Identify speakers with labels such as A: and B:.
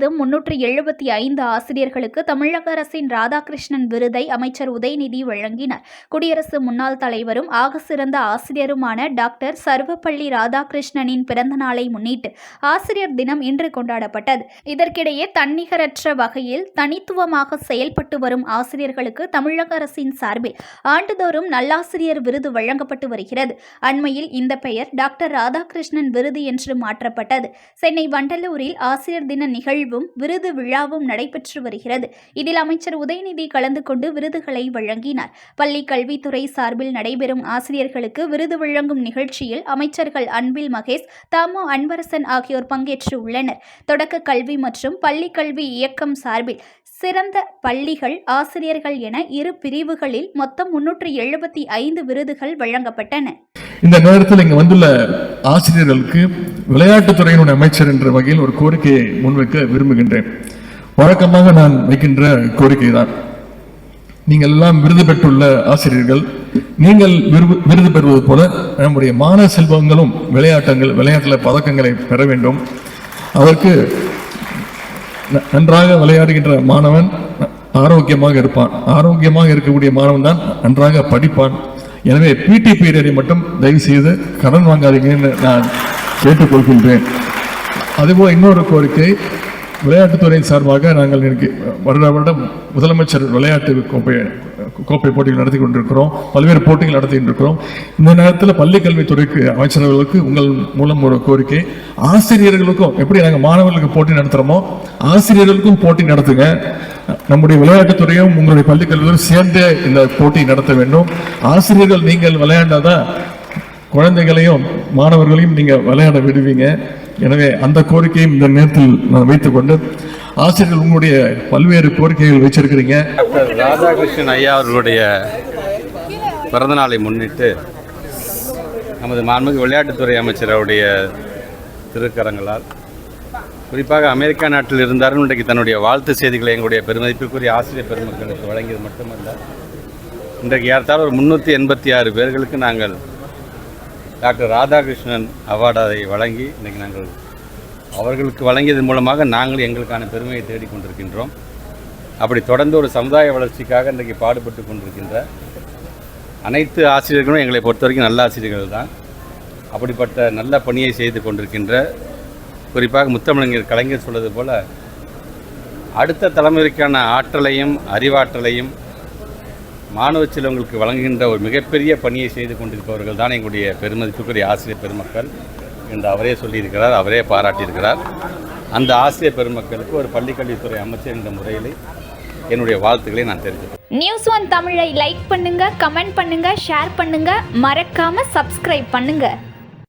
A: முழுவதும் 375 ஆசிரியர்களுக்கு தமிழக அரசின் ராதாகிருஷ்ணன் விருதை அமைச்சர் உதயநிதி வழங்கினார். குடியரசு முன்னாள் தலைவரும் ஆக சிறந்த ஆசிரியருமான டாக்டர் சர்வப்பள்ளி ராதாகிருஷ்ணனின் பிறந்த நாளை முன்னிட்டு ஆசிரியர் தினம் இன்று கொண்டாடப்பட்டது. இதற்கிடையே தன்னிகரற்ற வகையில் தனித்துவமாக செயல்பட்டு வரும் ஆசிரியர்களுக்கு தமிழக அரசின் சார்பில் ஆண்டுதோறும் நல்லாசிரியர் விருது வழங்கப்பட்டு வருகிறது. அண்மையில் இந்த பெயர் டாக்டர் ராதாகிருஷ்ணன் விருது என்று மாற்றப்பட்டது. சென்னை வண்டலூரில் ஆசிரியர் தின நிகழ்வும் விருது விழாவும் நடைபெற்று வருகிறது. இதில் அமைச்சர் உதயநிதி கலந்து கொண்டு விருதுகளை வழங்கினார். பள்ளி கல்வித்துறை சார்பில் நடைபெறும் ஆசிரியர்களுக்கு விருது வழங்கும் நிகழ்ச்சியில் அமைச்சர்கள் அன்பில் மகேஷ், தாமோ அன்பரசன் ஆகியோர் பங்கேற்று உள்ளனர். தொடக்க கல்வி மற்றும் பள்ளி கல்வி இயக்கம் சார்பில் சிறந்த பள்ளிகள் ஆசிரியர்கள் என இரு பிரிவுகளில் மொத்தம் 375 விருதுகள் வழங்கப்பட்டன.
B: இந்த நேரத்தில் இங்கு வந்துள்ள ஆசிரியர்களுக்கு விளையாட்டுத்துறையினுடைய அமைச்சர் என்ற வகையில் ஒரு கோரிக்கையை முன்வைக்க விரும்புகின்றேன். வழக்கமாக நான் வைக்கின்ற கோரிக்கை தான், நீங்கள் எல்லாம் விருது பெற்றுள்ள ஆசிரியர்கள், நீங்கள் விருது பெறுவது போல நம்முடைய மாணவ செல்வங்களும் விளையாட்டில் பதக்கங்களை பெற வேண்டும். அதற்கு நன்றாக விளையாடுகின்ற மாணவன் ஆரோக்கியமாக இருப்பான். ஆரோக்கியமாக இருக்கக்கூடிய மாணவன் தான் நன்றாக படிப்பான். எனவே பிடி பீரியடை மட்டும் தயவு செய்து கடன் வாங்காதீங்கன்னு நான் கேட்டுக்கொள்கின்றேன். அதுபோல் இன்னொரு கோரிக்கை, விளையாட்டுத்துறையின் சார்பாக நாங்கள் வருடம் முதலமைச்சர் விளையாட்டு கோப்பை போட்டிகள் நடத்தி கொண்டிருக்கிறோம். பல்வேறு போட்டிகள் நடத்திட்டு இருக்கிறோம். இந்த நேரத்தில் பள்ளி கல்வித்துறைக்கு அமைச்சர்களுக்கு உங்கள் மூலம் ஒரு கோரிக்கை, ஆசிரியர்களுக்கும் எப்படி நாங்கள் மாணவர்களுக்கு போட்டி நடத்துகிறோமோ ஆசிரியர்களுக்கும் போட்டி நடத்துங்க. நம்முடைய விளையாட்டுத்துறையும் உங்களுடைய பள்ளி கல்வித்துறையும் சேர்ந்தே இந்த போட்டி நடத்த வேண்டும். ஆசிரியர்கள் நீங்கள் விளையாண்டாதான் குழந்தைகளையும் மாணவர்களையும் நீங்க விளையாட விடுவீங்க. எனவே அந்த கோரிக்கையும் இந்த நேரத்தில் நான் வைத்துக் கொண்டு, ஆசிரியர்கள் உங்களுடைய பல்வேறு கோரிக்கைகள் வச்சிருக்கிறீங்க.
C: டாக்டர் ராதாகிருஷ்ணன் ஐயா அவர்களுடைய பிறந்தநாளை முன்னிட்டு நமது மாண்புமிகு விளையாட்டுத்துறை அமைச்சருடைய திருக்கரங்களால், குறிப்பாக அமெரிக்கா நாட்டில் இருந்தாலும் இன்றைக்கு தன்னுடைய வாழ்த்து செய்திகளை எங்களுடைய பெருமதிப்பிற்குரிய ஆசிரியர் பெருமக்களுக்கு வழங்கியது மட்டுமல்ல, இன்றைக்கு ஏறத்தாழ ஒரு 386 பேர்களுக்கு நாங்கள் டாக்டர் ராதாகிருஷ்ணன் அவார்டை வழங்கி இன்றைக்கி நாங்கள் அவர்களுக்கு வழங்கியதன் மூலமாக நாங்கள் எங்களுக்கான பெருமையை தேடிக்கொண்டிருக்கின்றோம். அப்படி தொடர்ந்து ஒரு சமுதாய வளர்ச்சிக்காக இன்றைக்கு பாடுபட்டு கொண்டிருக்கின்ற அனைத்து ஆசிரியர்களும் எங்களை பொறுத்த வரைக்கும் நல்ல ஆசிரியர்கள் தான். அப்படிப்பட்ட நல்ல பணியை செய்து கொண்டிருக்கின்ற, குறிப்பாக முத்தமிழர் கலைஞர் சொல்வது போல், அடுத்த தலைமுறைக்கான ஆற்றலையும் அறிவாற்றலையும் மாணவ செல்வங்களுக்கு வழங்குகின்ற ஒரு மிகப்பெரிய பணியை செய்து கொண்டிருப்பவர்கள் தான் எங்களுடைய பெருமதிப்புக்குரிய ஆசிரியர் பெருமக்கள் என்று அவரே சொல்லியிருக்கிறார், அவரே பாராட்டியிருக்கிறார். அந்த ஆசிரியர் பெருமக்களுக்கு ஒரு பள்ளிக்கல்வித்துறை அமைச்சர் என்ற முறையில் என்னுடைய வாழ்த்துக்களை நான் தெரிவிக்கிறேன்.
A: News1 தமிழை லைக் பண்ணுங்க, கமெண்ட் பண்ணுங்க, ஷேர் பண்ணுங்க, மறக்காம சப்ஸ்கிரைப் பண்ணுங்க.